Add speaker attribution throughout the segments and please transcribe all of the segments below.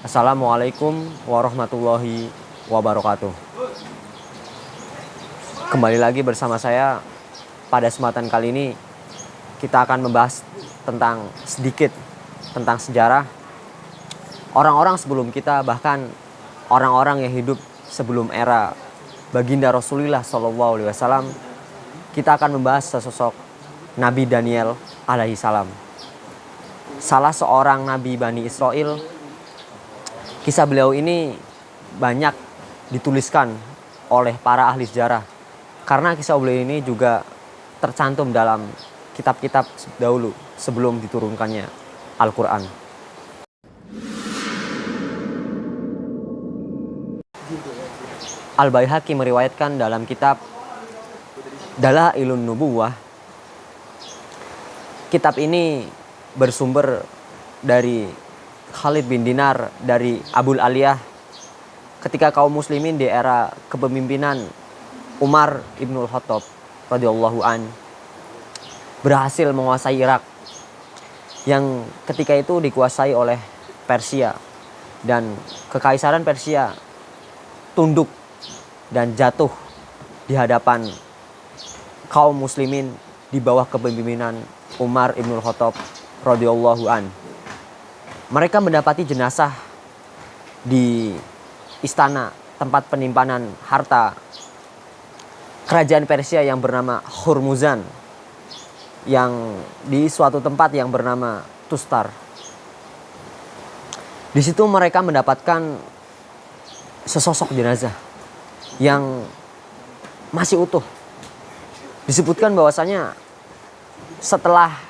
Speaker 1: Assalamualaikum warahmatullahi wabarakatuh. Kembali lagi bersama saya. Pada kesempatan kali ini kita akan membahas sedikit tentang sejarah orang-orang sebelum kita, bahkan orang-orang yang hidup sebelum era baginda Rasulullah SAW. Kita akan membahas sesosok Nabi Daniel alaihi salam, salah seorang Nabi Bani Israel. Kisah beliau ini banyak dituliskan oleh para ahli sejarah, karena kisah beliau ini juga tercantum dalam kitab-kitab dahulu sebelum diturunkannya Al-Quran. Al-Baihaqi meriwayatkan dalam kitab Dalailun Nubuwah. Kitab ini bersumber dari Khalid bin Dinar dari Abul Aliyah ketika kaum muslimin di era kepemimpinan Umar ibnul Khattab radhiyallahu an berhasil menguasai Irak yang ketika itu dikuasai oleh Persia, dan kekaisaran Persia tunduk dan jatuh di hadapan kaum muslimin di bawah kepemimpinan Umar ibnul Khattab radhiyallahu an. Mereka mendapati jenazah di istana tempat penyimpanan harta kerajaan Persia yang bernama Hurmuzan, yang di suatu tempat yang bernama Tustar. Di situ mereka mendapatkan sesosok jenazah yang masih utuh. Disebutkan bahwasanya setelah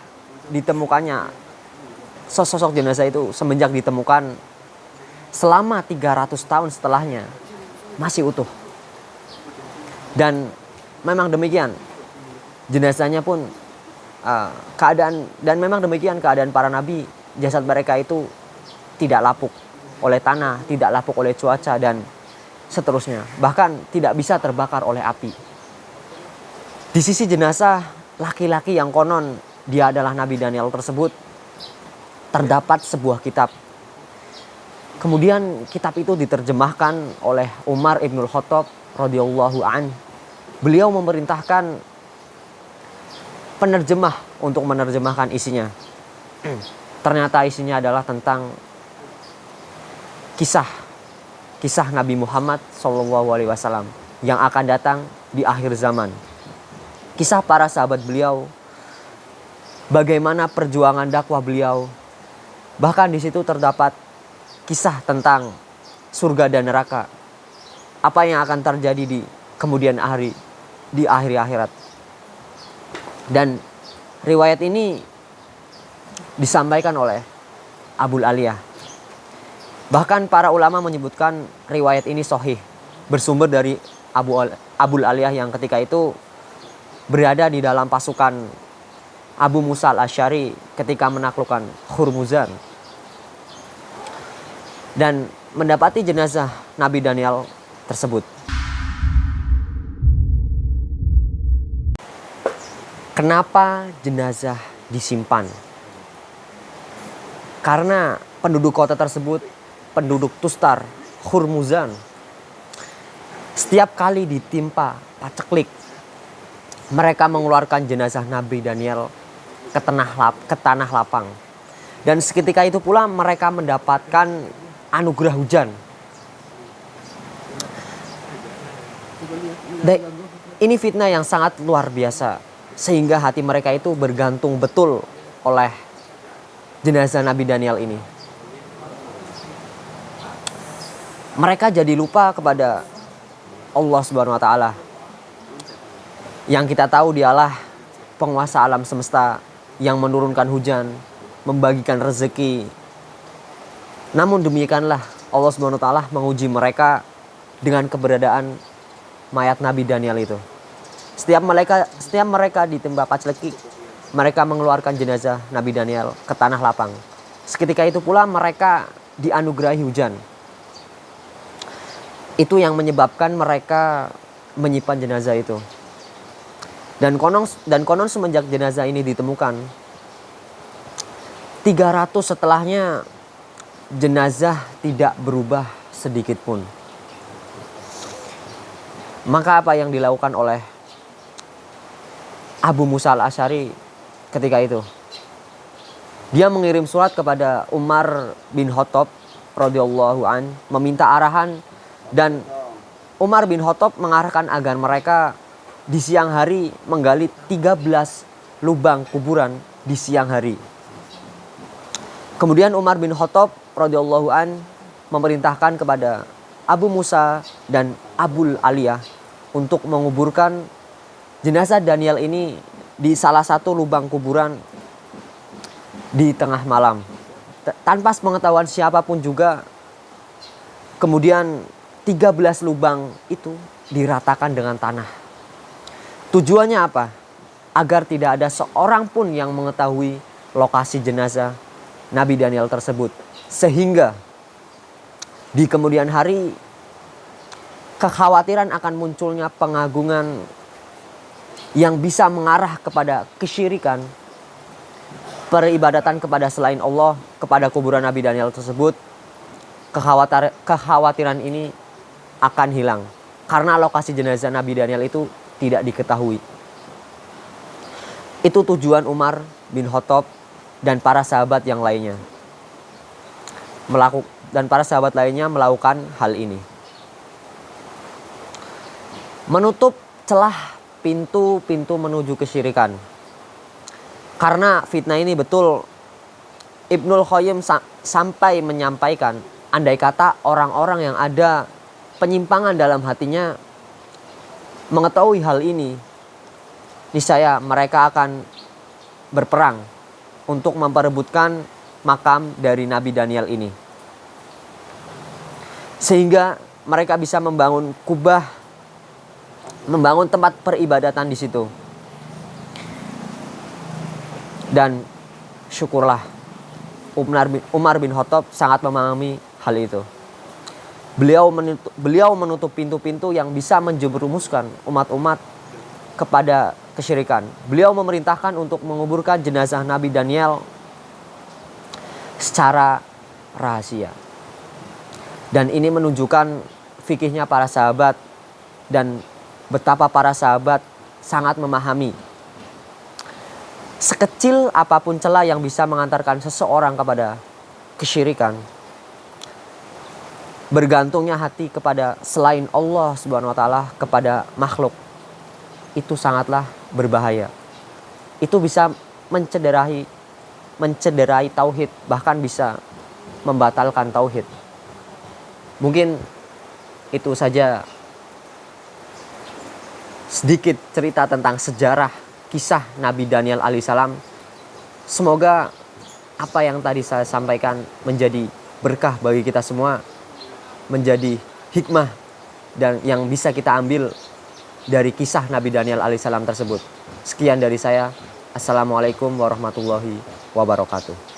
Speaker 1: ditemukannya sosok jenazah itu, semenjak ditemukan, selama 300 tahun setelahnya masih utuh. Dan memang demikian jenazahnya pun memang demikian keadaan para nabi. Jasad mereka itu tidak lapuk oleh tanah, tidak lapuk oleh cuaca, dan seterusnya. Bahkan tidak bisa terbakar oleh api. Di sisi jenazah laki-laki yang konon dia adalah Nabi Daniel tersebut terdapat sebuah kitab. Kemudian kitab itu diterjemahkan oleh Umar ibnul Khattab radhiyallahu an. Beliau memerintahkan penerjemah untuk menerjemahkan isinya. Ternyata isinya adalah tentang kisah Nabi Muhammad SAW yang akan datang di akhir zaman. Kisah para sahabat beliau, bagaimana perjuangan dakwah beliau. Bahkan di situ terdapat kisah tentang surga dan neraka. Apa yang akan terjadi di kemudian hari, di akhir akhirat. Dan riwayat ini disampaikan oleh Abul Aliyah. Bahkan para ulama menyebutkan riwayat ini sahih, bersumber dari Abul Aliyah yang ketika itu berada di dalam pasukan Abu Musa al-Asy'ari ketika menaklukkan Hurmuzan dan mendapati jenazah Nabi Daniel tersebut. Kenapa jenazah disimpan? Karena penduduk kota tersebut, penduduk Tustar, Hurmuzan, setiap kali ditimpa paceklik, mereka mengeluarkan jenazah Nabi Daniel ke tanah lapang. Dan seketika itu pula mereka mendapatkan anugerah hujan. Ini fitnah yang sangat luar biasa, sehingga hati mereka itu bergantung betul oleh jenazah Nabi Daniel ini. Mereka jadi lupa kepada Allah Subhanahu wa taala. Yang kita tahu dialah penguasa alam semesta yang menurunkan hujan, membagikan rezeki. Namun demikianlah Allah Subhanahu wa taala menguji mereka dengan keberadaan mayat Nabi Daniel itu. Setiap mereka ditimpa paceklik, mereka mengeluarkan jenazah Nabi Daniel ke tanah lapang. Seketika itu pula mereka dianugerahi hujan. Itu yang menyebabkan mereka menyimpan jenazah itu. Dan konon semenjak jenazah ini ditemukan, 300 setelahnya jenazah tidak berubah sedikit pun. Maka apa yang dilakukan oleh Abu Musa al-Asy'ari ketika itu? Dia mengirim surat kepada Umar bin Khattab radhiyallahu an, meminta arahan, dan Umar bin Khattab mengarahkan agar mereka di siang hari menggali 13 lubang kuburan di siang hari. Kemudian Umar bin Khattab radhiyallahu an memerintahkan kepada Abu Musa dan Abul Aliyah untuk menguburkan jenazah Daniel ini di salah satu lubang kuburan di tengah malam. Tanpa pengetahuan siapapun juga, kemudian 13 lubang itu diratakan dengan tanah. Tujuannya apa? Agar tidak ada seorang pun yang mengetahui lokasi jenazah Nabi Daniel tersebut. Sehingga di kemudian hari kekhawatiran akan munculnya pengagungan yang bisa mengarah kepada kesyirikan, peribadatan kepada selain Allah, kepada kuburan Nabi Daniel tersebut, kekhawatiran ini akan hilang karena lokasi jenazah Nabi Daniel itu tidak diketahui. Itu tujuan Umar bin Khattab dan para sahabat yang lainnya melakukan hal ini. Menutup celah pintu-pintu menuju kesyirikan. Karena fitnah ini betul, Ibnul Qayyim sampai menyampaikan, andai kata orang-orang yang ada penyimpangan dalam hatinya mengetahui hal ini, niscaya mereka akan berperang untuk memperebutkan makam dari Nabi Daniel ini. Sehingga mereka bisa membangun kubah, membangun tempat peribadatan di situ. Dan syukurlah Umar bin Khattab sangat memahami hal itu. Beliau menutup pintu-pintu yang bisa menjerumuskan umat-umat kepada kesyirikan. Beliau memerintahkan untuk menguburkan jenazah Nabi Daniel secara rahasia. Dan ini menunjukkan fikihnya para sahabat dan betapa para sahabat sangat memahami. Sekecil apapun celah yang bisa mengantarkan seseorang kepada kesyirikan, bergantungnya hati kepada selain Allah Subhanahu wa taala, kepada makhluk, itu sangatlah berbahaya. Itu bisa mencederai tauhid, bahkan bisa membatalkan tauhid. Mungkin itu saja sedikit cerita tentang sejarah kisah Nabi Daniel alaihissalam. Semoga apa yang tadi saya sampaikan menjadi berkah bagi kita semua, menjadi hikmah dan yang bisa kita ambil dari kisah Nabi Daniel alaihissalam tersebut. Sekian dari saya. Assalamualaikum warahmatullahi wabarakatuh.